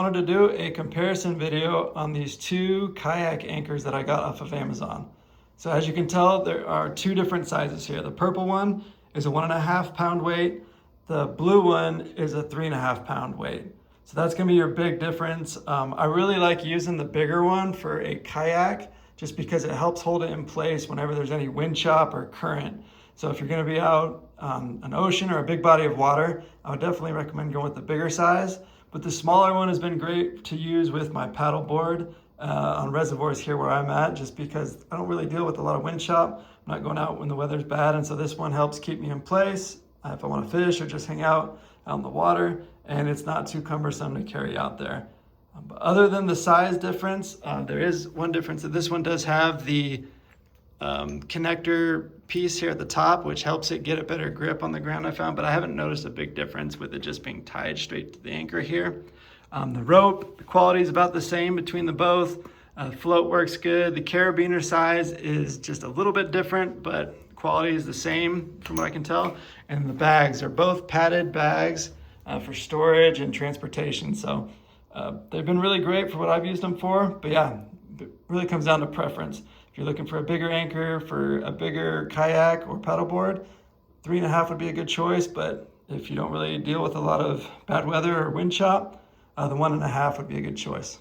I wanted to do a comparison video on these two kayak anchors that I got off of Amazon. So as you can tell, there are two different sizes here. The purple one is a 1.5 pound weight. The blue one is a 3.5 pound weight. So that's gonna be your big difference. I really like using the bigger one for a kayak just because it helps hold it in place whenever there's any wind chop or current. So if you're gonna be out on an ocean or a big body of water, I would definitely recommend going with the bigger size. But the smaller one has been great to use with my paddle board on reservoirs here where I'm at, just because I don't really deal with a lot of wind chop. I'm not going out when the weather's bad, and so this one helps keep me in place if I want to fish or just hang out in the water, and it's not too cumbersome to carry out there. But other than the size difference, there is one difference that this one does have the connector piece here at the top, which helps it get a better grip on the ground, I found, but I haven't noticed a big difference with it just being tied straight to the anchor here. The rope, the quality is about the same between the both. The float works good. The carabiner size is just a little bit different, but quality is the same from what I can tell. And the bags are both padded bags for storage and transportation. So they've been really great for what I've used them for, but yeah, it really comes down to preference. If you're looking for a bigger anchor, for a bigger kayak or paddleboard, 3.5 would be a good choice. But if you don't really deal with a lot of bad weather or wind chop, the 1.5 would be a good choice.